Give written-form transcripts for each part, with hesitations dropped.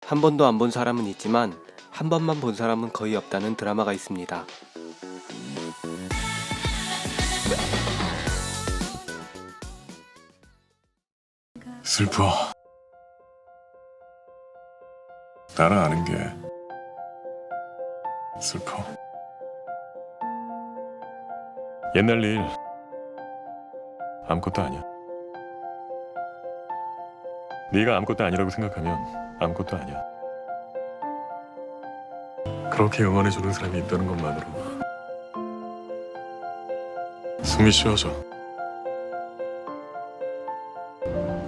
한 번도 안 본 사람은 있지만 한 번만 본 사람은 거의 없다는 드라마가 있습니다. 슬퍼. 나라 아는 게 슬퍼. 옛날 일 아무것도 아니야. 네가 아무것도 아니라고 생각하면 아무것도 아니야. 그렇게 응원해주는 사람이 있다는 것만으로 숨이 쉬어져.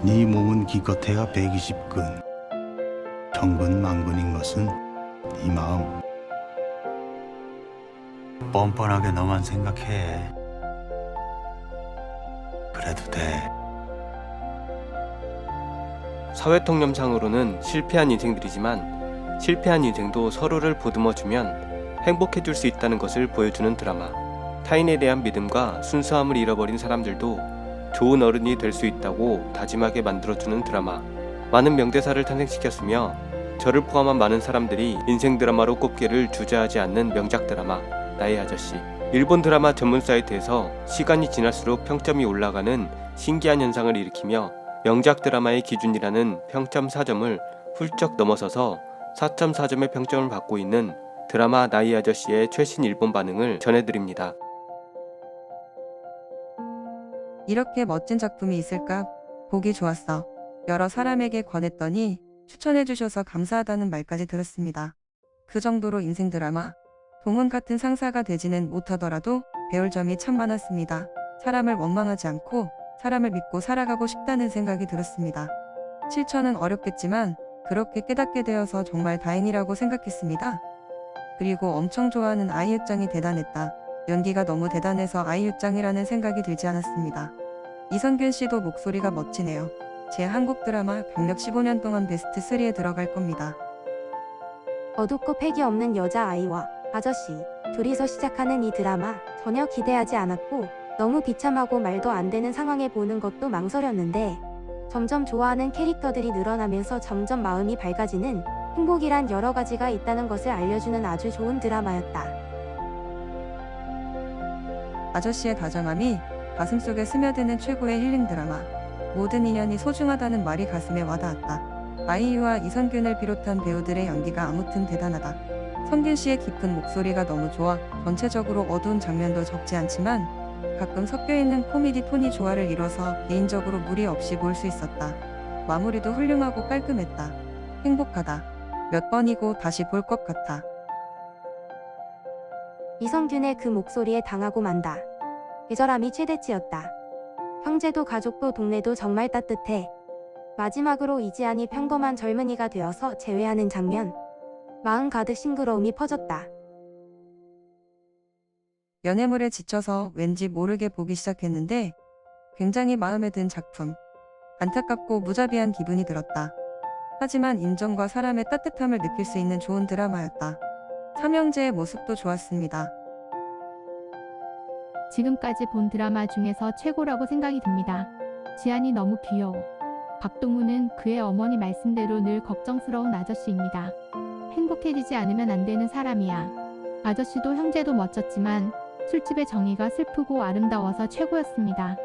네 몸은 기껏해야 120근, 천근만근인 것은 네 마음. 뻔뻔하게 너만 생각해. 그래도 돼. 사회통념상으로는 실패한 인생들이지만 실패한 인생도 서로를 보듬어주면 행복해질 수 있다는 것을 보여주는 드라마. 타인에 대한 믿음과 순수함을 잃어버린 사람들도 좋은 어른이 될 수 있다고 다짐하게 만들어주는 드라마. 많은 명대사를 탄생시켰으며 저를 포함한 많은 사람들이 인생 드라마로 꼽기를 주저하지 않는 명작 드라마 나의 아저씨. 일본 드라마 전문 사이트에서 시간이 지날수록 평점이 올라가는 신기한 현상을 일으키며 명작 드라마의 기준이라는 평점 4점을 훌쩍 넘어서서 4.4점의 평점을 받고 있는 드라마 나의 아저씨의 최신 일본 반응을 전해드립니다. 이렇게 멋진 작품이 있을까? 보기 좋았어. 여러 사람에게 권했더니 추천해주셔서 감사하다는 말까지 들었습니다. 그 정도로 인생 드라마. 동은 같은 상사가 되지는 못하더라도 배울 점이 참 많았습니다. 사람을 원망하지 않고 사람을 믿고 살아가고 싶다는 생각이 들었습니다. 실천은 어렵겠지만 그렇게 깨닫게 되어서 정말 다행이라고 생각했습니다. 그리고 엄청 좋아하는 아이유 짱이 대단했다. 연기가 너무 대단해서 아이유 짱이라는 생각이 들지 않았습니다. 이성균 씨도 목소리가 멋지네요. 제 한국 드라마 경력 15년 동안 베스트 3에 들어갈 겁니다. 어둡고 패기 없는 여자아이와 아저씨, 둘이서 시작하는 이 드라마 전혀 기대하지 않았고 너무 비참하고 말도 안 되는 상황에 보는 것도 망설였는데 점점 좋아하는 캐릭터들이 늘어나면서 점점 마음이 밝아지는 행복이란 여러 가지가 있다는 것을 알려주는 아주 좋은 드라마였다. 아저씨의 다정함이 가슴속에 스며드는 최고의 힐링 드라마. 모든 인연이 소중하다는 말이 가슴에 와닿았다. 아이유와 이성균을 비롯한 배우들의 연기가 아무튼 대단하다. 성균 씨의 깊은 목소리가 너무 좋아. 전체적으로 어두운 장면도 적지 않지만 가끔 섞여있는 코미디 톤이 조화를 이뤄서 개인적으로 무리 없이 볼 수 있었다. 마무리도 훌륭하고 깔끔했다. 행복하다. 몇 번이고 다시 볼 것 같아. 이성균의 그 목소리에 당하고 만다. 애절함이 최대치였다. 형제도 가족도 동네도 정말 따뜻해. 마지막으로 이지안이 평범한 젊은이가 되어서 재회하는 장면. 마음 가득 싱그러움이 퍼졌다. 연애물에 지쳐서 왠지 모르게 보기 시작했는데 굉장히 마음에 든 작품. 안타깝고 무자비한 기분이 들었다. 하지만 인정과 사람의 따뜻함을 느낄 수 있는 좋은 드라마였다. 삼형제의 모습도 좋았습니다. 지금까지 본 드라마 중에서 최고라고 생각이 듭니다. 지안이 너무 귀여워. 박동우는 그의 어머니 말씀대로 늘 걱정스러운 아저씨입니다. 행복해지지 않으면 안 되는 사람이야. 아저씨도 형제도 멋졌지만 술집의 정의가 슬프고 아름다워서 최고였습니다.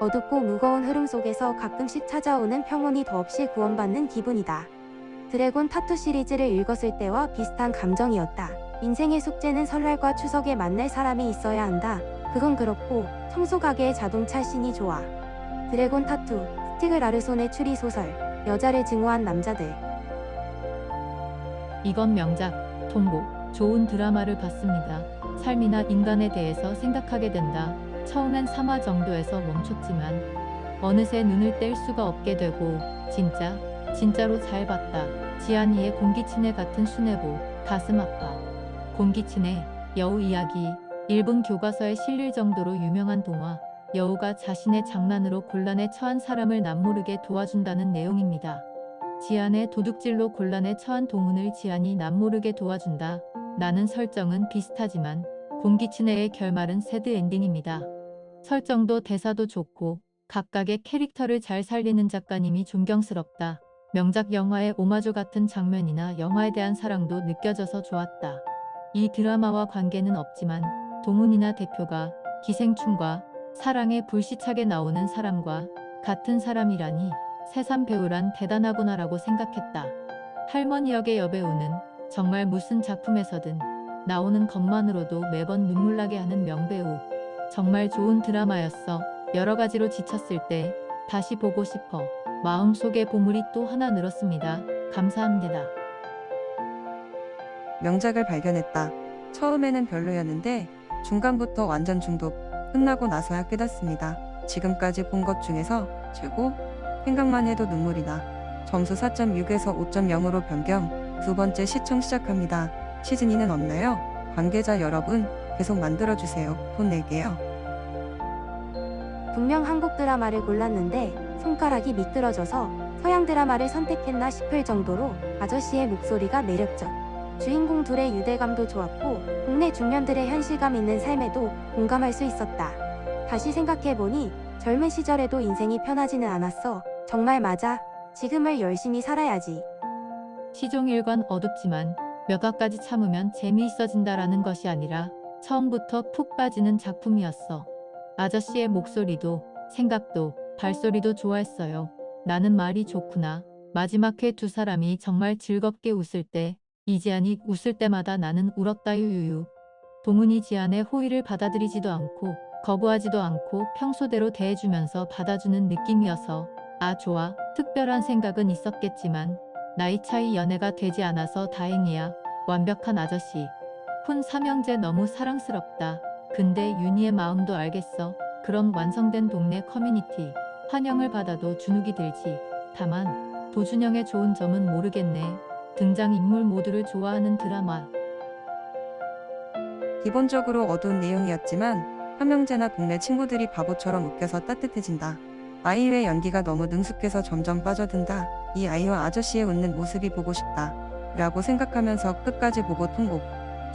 어둡고 무거운 흐름 속에서 가끔씩 찾아오는 평온이 더없이 구원받는 기분이다. 드래곤 타투 시리즈를 읽었을 때와 비슷한 감정이었다. 인생의 숙제는 설날과 추석에 만날 사람이 있어야 한다. 그건 그렇고 청소 가게의 자동차 씬이 좋아. 드래곤 타투, 스티그 라르손의 추리 소설, 여자를 증오한 남자들. 이건 명작, 통보, 좋은 드라마를 봤습니다. 삶이나 인간에 대해서 생각하게 된다. 처음엔 3화 정도에서 멈췄지만 어느새 눈을 뗄 수가 없게 되고 진짜로 잘 봤다. 지안이의 공기친애 같은 순애보, 가슴 아파. 공기친애, 여우 이야기, 일본 교과서에 실릴 정도로 유명한 동화. 여우가 자신의 장난으로 곤란에 처한 사람을 남모르게 도와준다는 내용입니다. 지안의 도둑질로 곤란에 처한 동훈을 지안이 남모르게 도와준다. 라는 설정은 비슷하지만 공기친애의 결말은 새드 엔딩입니다. 설정도 대사도 좋고 각각의 캐릭터를 잘 살리는 작가님이 존경스럽다. 명작 영화의 오마주 같은 장면이나 영화에 대한 사랑도 느껴져서 좋았다. 이 드라마와 관계는 없지만 동훈이나 대표가 기생충과 사랑에 불시착에 나오는 사람과 같은 사람이라니 새삼 배우란 대단하구나라고 생각했다. 할머니 역의 여배우는 정말 무슨 작품에서든 나오는 것만으로도 매번 눈물나게 하는 명배우. 정말 좋은 드라마였어. 여러 가지로 지쳤을 때 다시 보고 싶어. 마음속에 보물이 또 하나 늘었습니다. 감사합니다. 명작을 발견했다. 처음에는 별로였는데 중간부터 완전 중독. 끝나고 나서야 깨닫습니다. 지금까지 본 것 중에서 최고? 생각만 해도 눈물이 나. 점수 4.6에서 5.0으로 변경. 두 번째 시청 시작합니다. 시즌2는 없나요? 관계자 여러분 계속 만들어주세요. 돈 낼게요. 분명 한국 드라마를 골랐는데 손가락이 미끄러져서 서양 드라마를 선택했나 싶을 정도로 아저씨의 목소리가 매력적. 주인공 둘의 유대감도 좋았고 국내 중년들의 현실감 있는 삶에도 공감할 수 있었다. 다시 생각해보니 젊은 시절에도 인생이 편하지는 않았어. 정말 맞아. 지금을 열심히 살아야지. 시종일관 어둡지만 몇 화까지 참으면 재미있어진다라는 것이 아니라 처음부터 푹 빠지는 작품이었어. 아저씨의 목소리도 생각도 발소리도 좋아했어요. 나는 말이 좋구나. 마지막 회 두 사람이 정말 즐겁게 웃을 때 이지안이 웃을 때마다 나는 울었다. 유유유. 동훈이 지안의 호의를 받아들이지도 않고 거부하지도 않고 평소대로 대해주면서 받아주는 느낌이어서 아 좋아. 특별한 생각은 있었겠지만 나이 차이 연애가 되지 않아서 다행이야. 완벽한 아저씨. 폰 삼형제 너무 사랑스럽다. 근데 윤희의 마음도 알겠어. 그런 완성된 동네 커뮤니티. 환영을 받아도 주눅이 들지. 다만 도준영의 좋은 점은 모르겠네. 등장인물 모두를 좋아하는 드라마. 기본적으로 어두운 내용이었지만 삼형제나 동네 친구들이 바보처럼 웃겨서 따뜻해진다. 아이유의 연기가 너무 능숙해서 점점 빠져든다. 이 아이와 아저씨의 웃는 모습이 보고 싶다. 라고 생각하면서 끝까지 보고 통곡.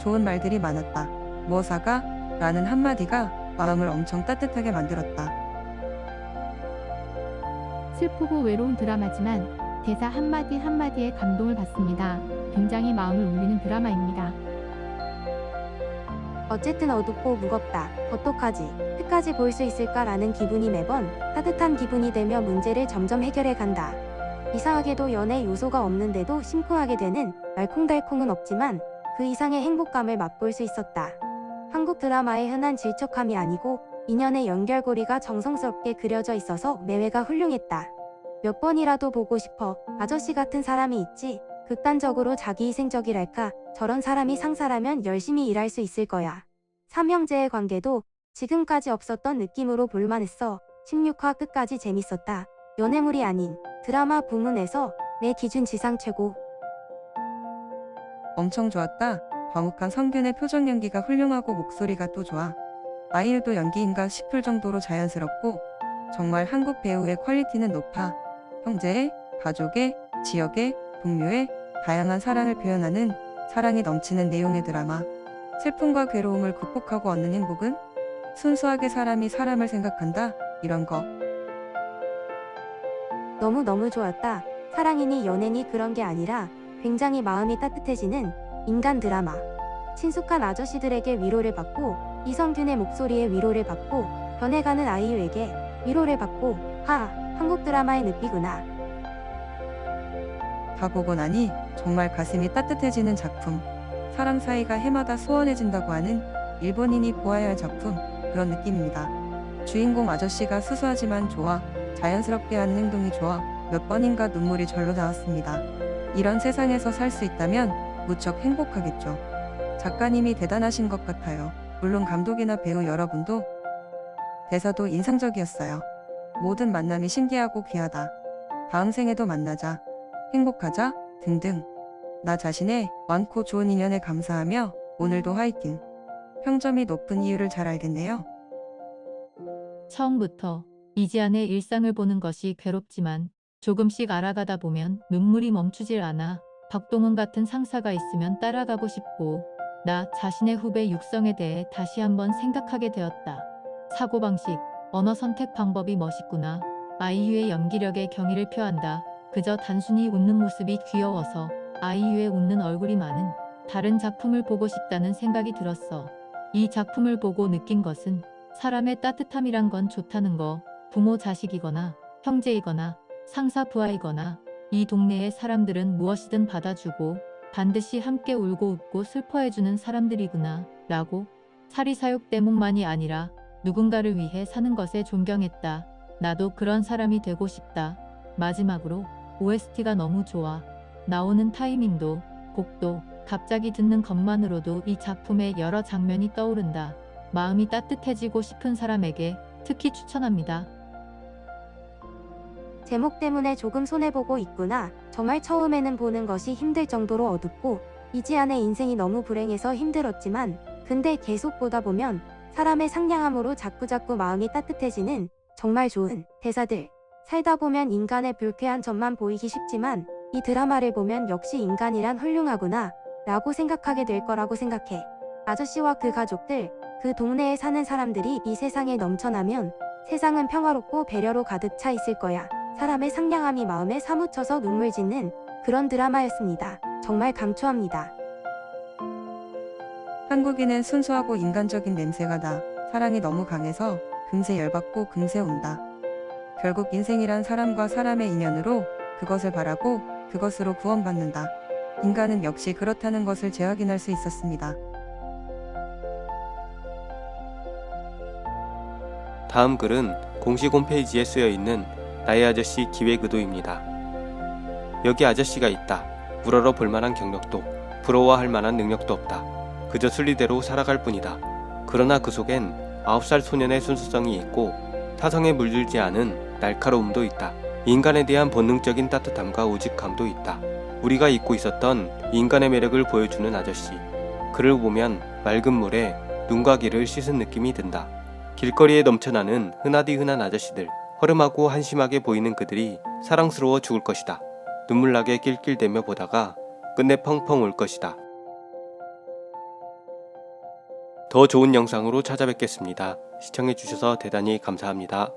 좋은 말들이 많았다. 뭐 사가? 라는 한마디가 마음을 엄청 따뜻하게 만들었다. 슬프고 외로운 드라마지만 대사 한마디 한마디에 감동을 받습니다. 굉장히 마음을 울리는 드라마입니다. 어쨌든 어둡고 무겁다. 어떡하지? 끝까지 볼 수 있을까라는 기분이 매번 따뜻한 기분이 되며 문제를 점점 해결해 간다. 이상하게도 연애 요소가 없는데도 심쿵하게 되는 알콩달콩은 없지만 그 이상의 행복감을 맛볼 수 있었다. 한국 드라마의 흔한 질척함이 아니고 인연의 연결고리가 정성스럽게 그려져 있어서 매회가 훌륭했다. 몇 번이라도 보고 싶어. 아저씨 같은 사람이 있지. 극단적으로 자기희생적이랄까. 저런 사람이 상사라면 열심히 일할 수 있을 거야. 삼형제의 관계도 지금까지 없었던 느낌으로 볼만했어. 16화 끝까지 재밌었다. 연애물이 아닌 드라마 부문에서 내 기준 지상 최고. 엄청 좋았다. 과묵한 성균의 표정 연기가 훌륭하고 목소리가 또 좋아. 아이유도 연기인가 싶을 정도로 자연스럽고 정말 한국 배우의 퀄리티는 높아. 형제의, 가족의, 지역의, 동료의 다양한 사랑을 표현하는 사랑이 넘치는 내용의 드라마. 슬픔과 괴로움을 극복하고 얻는 행복은 순수하게 사람이 사람을 생각한다. 이런 거. 너무너무 좋았다. 사랑이니 연애니 그런 게 아니라 굉장히 마음이 따뜻해지는 인간 드라마. 친숙한 아저씨들에게 위로를 받고 이성균의 목소리에 위로를 받고 변해가는 아이유에게 위로를 받고 한국 드라마의 늪이구나. 다 보고 나니 정말 가슴이 따뜻해지는 작품. 사람 사이가 해마다 소원해진다고 하는 일본인이 보아야 할 작품. 그런 느낌입니다. 주인공 아저씨가 수수하지만 좋아. 자연스럽게 하는 행동이 좋아. 몇 번인가 눈물이 절로 나왔습니다. 이런 세상에서 살 수 있다면 무척 행복하겠죠. 작가님이 대단하신 것 같아요. 물론 감독이나 배우 여러분도 대사도 인상적이었어요. 모든 만남이 신기하고 귀하다. 다음 생에도 만나자. 행복하자. 등등. 나 자신의 많고 좋은 인연에 감사하며 오늘도 화이팅. 평점이 높은 이유를 잘 알겠네요. 처음부터 이지안의 일상을 보는 것이 괴롭지만 조금씩 알아가다 보면 눈물이 멈추질 않아. 박동훈 같은 상사가 있으면 따라가고 싶고 나 자신의 후배 육성에 대해 다시 한번 생각하게 되었다. 사고방식, 언어 선택 방법이 멋있구나. 아이유의 연기력에 경의를 표한다. 그저 단순히 웃는 모습이 귀여워서 아이유의 웃는 얼굴이 많은 다른 작품을 보고 싶다는 생각이 들었어. 이 작품을 보고 느낀 것은 사람의 따뜻함이란 건 좋다는 거. 부모 자식이거나 형제이거나 상사 부하이거나 이 동네의 사람들은 무엇이든 받아주고 반드시 함께 울고 웃고 슬퍼해주는 사람들이구나 라고. 사리사욕 대목만이 아니라 누군가를 위해 사는 것에 존경했다. 나도 그런 사람이 되고 싶다. 마지막으로 OST가 너무 좋아. 나오는 타이밍도 곡도 갑자기 듣는 것만으로도 이 작품의 여러 장면이 떠오른다. 마음이 따뜻해지고 싶은 사람에게 특히 추천합니다. 제목 때문에 조금 손해보고 있구나. 정말 처음에는 보는 것이 힘들 정도로 어둡고 이지안의 인생이 너무 불행해서 힘들었지만 근데 계속 보다 보면 사람의 상냥함으로 자꾸자꾸 마음이 따뜻해지는 정말 좋은 대사들. 살다 보면 인간의 불쾌한 점만 보이기 쉽지만 이 드라마를 보면 역시 인간이란 훌륭하구나 라고 생각하게 될 거라고 생각해. 아저씨와 그 가족들, 그 동네에 사는 사람들이 이 세상에 넘쳐나면 세상은 평화롭고 배려로 가득 차 있을 거야. 사람의 상냥함이 마음에 사무쳐서 눈물 짓는 그런 드라마였습니다. 정말 강추합니다. 한국인은 순수하고 인간적인 냄새가 나. 사랑이 너무 강해서 금세 열받고 금세 온다. 결국 인생이란 사람과 사람의 인연으로 그것을 바라고 그것으로 구원받는다. 인간은 역시 그렇다는 것을 재확인할 수 있었습니다. 다음 글은 공식 홈페이지에 쓰여 있는 나의 아저씨 기획 의도입니다. 여기 아저씨가 있다. 우러러 볼만한 경력도 부러워할 만한 능력도 없다. 그저 순리대로 살아갈 뿐이다. 그러나 그 속엔 9살 소년의 순수성이 있고 타성에 물들지 않은 날카로움도 있다. 인간에 대한 본능적인 따뜻함과 우직함도 있다. 우리가 잊고 있었던 인간의 매력을 보여주는 아저씨. 그를 보면 맑은 물에 눈과 귀를 씻은 느낌이 든다. 길거리에 넘쳐나는 흔하디 흔한 아저씨들. 허름하고 한심하게 보이는 그들이 사랑스러워 죽을 것이다. 눈물나게 낄낄대며 보다가 끝내 펑펑 울 것이다. 더 좋은 영상으로 찾아뵙겠습니다. 시청해주셔서 대단히 감사합니다.